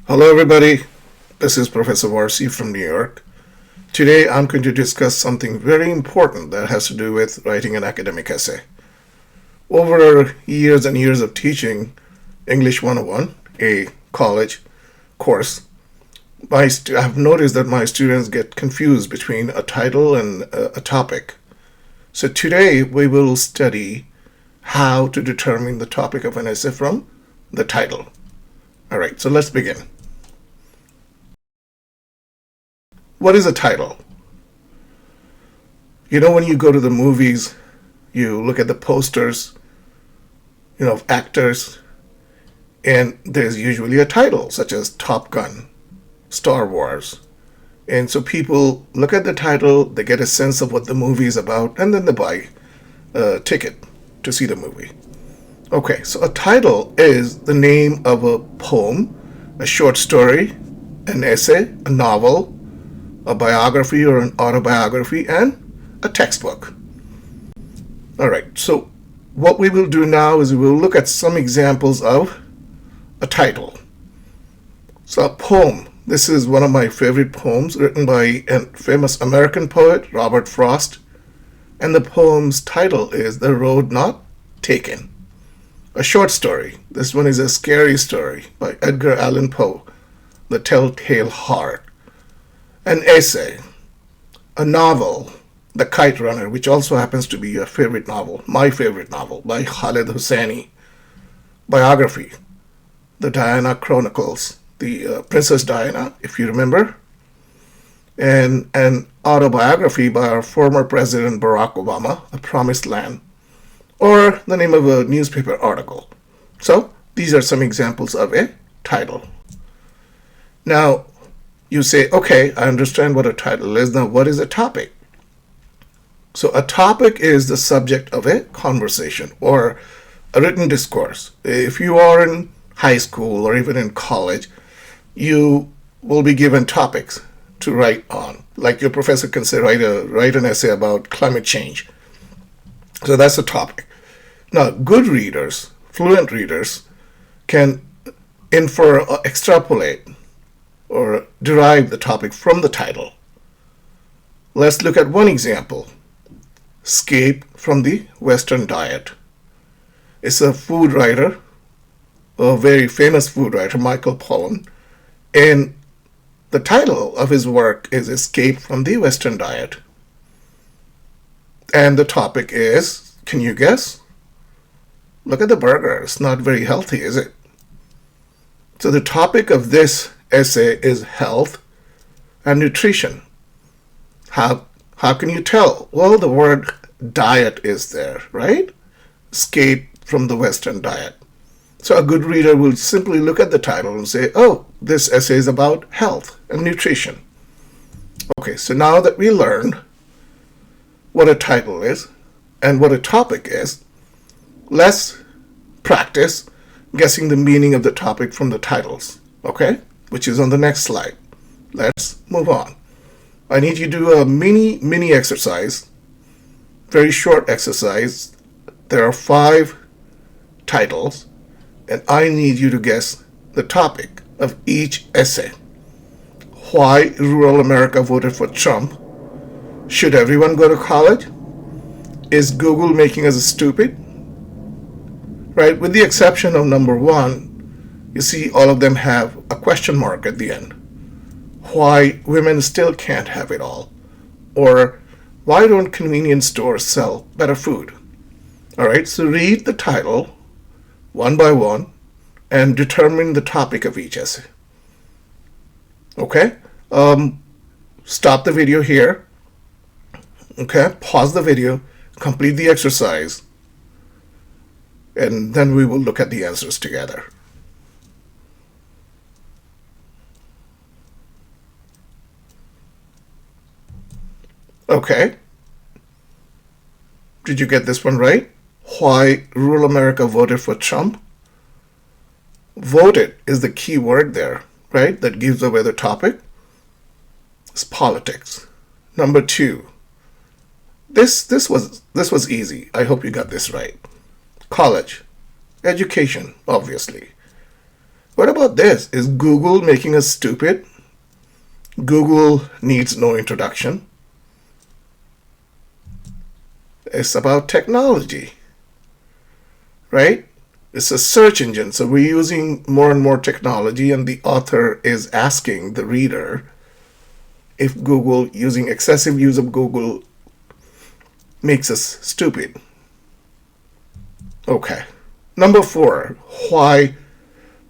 Hello, everybody. This is Professor Varsi from New York. Today, I'm going to discuss something very important that has to do with writing an academic essay. Over years and years of teaching English 101, a college course, I've noticed that my students get confused between a title and a topic. So today, we will study how to determine the topic of an essay from the title. All right, so let's begin. What is a title? You know, when you go to the movies, you look at the posters, of actors, and there's usually a title, such as Top Gun, Star Wars. And so people look at the title, they get a sense of what the movie is about, and then they buy a ticket to see the movie. Okay, so a title is the name of a poem, a short story, an essay, a novel, a biography or an autobiography, and a textbook. All right, so what we will do now is we will look at some examples of a title. So a poem. This is one of my favorite poems written by a famous American poet, Robert Frost. And the poem's title is The Road Not Taken. A short story. This one is a scary story by Edgar Allan Poe, The Telltale Heart. An essay, a novel, The Kite Runner, which also happens to be a favorite novel, my favorite novel, by Khaled Hosseini. Biography, The Diana Chronicles, the Princess Diana, if you remember. And an autobiography by our former President Barack Obama, A Promised Land, or the name of a newspaper article. So these are some examples of a title. Now, you say, okay, I understand what a title is. Now, what is a topic? So a topic is the subject of a conversation or a written discourse. If you are in high school or even in college, you will be given topics to write on. Like your professor can say, write an essay about climate change. So that's a topic. Now, good readers, fluent readers, can infer or extrapolate or derive the topic from the title. Let's look at one example. Escape from the Western Diet. It's a food writer, a very famous food writer, Michael Pollan, and the title of his work is Escape from the Western Diet. And the topic is, can you guess? Look at the burger. It's not very healthy, is it? So the topic of this essay is health and nutrition. How can you tell? Well, the word diet is there, right? Escape from the Western diet. So a good reader will simply look at the title and say, oh, this essay is about health and nutrition. Okay, so now that we learned what a title is and what a topic is, let's practice guessing the meaning of the topic from the titles, okay? Which is on the next slide. Let's move on. I need you to do a mini exercise, very short exercise. There are 5 titles, and I need you to guess the topic of each essay. Why rural America voted for Trump? Should everyone go to college? Is Google making us stupid? Right, with the exception of number 1, you see all of them have a question mark at the end. Why women still can't have it all? Or why don't convenience stores sell better food? All right, so read the title one by one and determine the topic of each essay. Okay, stop the video here. Okay, pause the video, complete the exercise, and then we will look at the answers together. Okay. Did you get this one right? Why rural America voted for Trump? Voted is the key word there, right? That gives away the topic. It's politics. Number 2. This was easy. I hope you got this right. College. Education, obviously. What about this? Is Google making us stupid? Google needs no introduction. It's about technology, right? It's a search engine, so we're using more and more technology, and the author is asking the reader if Google, using excessive use of Google, makes us stupid. Okay. Number 4, why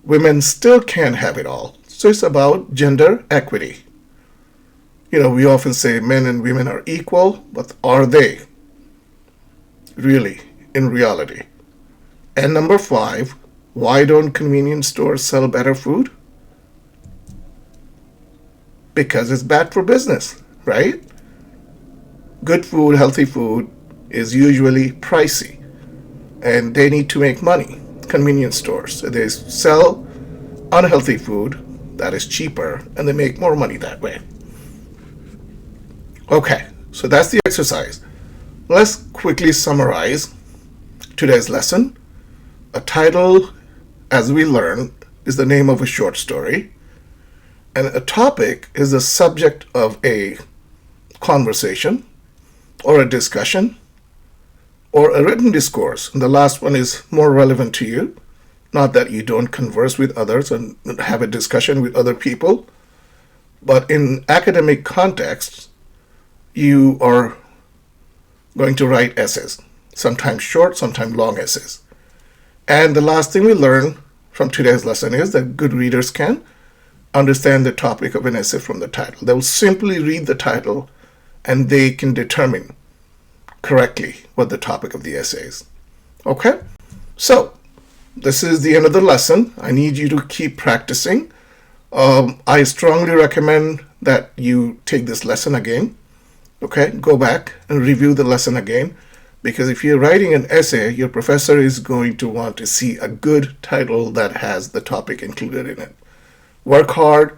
women still can't have it all. So it's about gender equity. We often say men and women are equal, but are they really in reality? And number 5, why don't convenience stores sell better food? Because it's bad for business, right? Good food, healthy food is usually pricey, and they need to make money. Convenience stores, so they sell unhealthy food that is cheaper, and they make more money that way. Okay, so that's the exercise. Let's quickly summarize today's lesson. A title, as we learn, is the name of a short story, and a topic is the subject of a conversation or a discussion or a written discourse. And the last one is more relevant to you. Not that you don't converse with others and have a discussion with other people, but in academic contexts, you are going to write essays, sometimes short, sometimes long essays. And the last thing we learn from today's lesson is that good readers can understand the topic of an essay from the title. They will simply read the title and they can determine correctly what the topic of the essay is. Okay? So, this is the end of the lesson. I need you to keep practicing. I strongly recommend that you take this lesson again. Okay? Go back and review the lesson again. Because if you're writing an essay, your professor is going to want to see a good title that has the topic included in it. Work hard,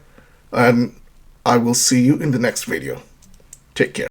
and I will see you in the next video. Take care.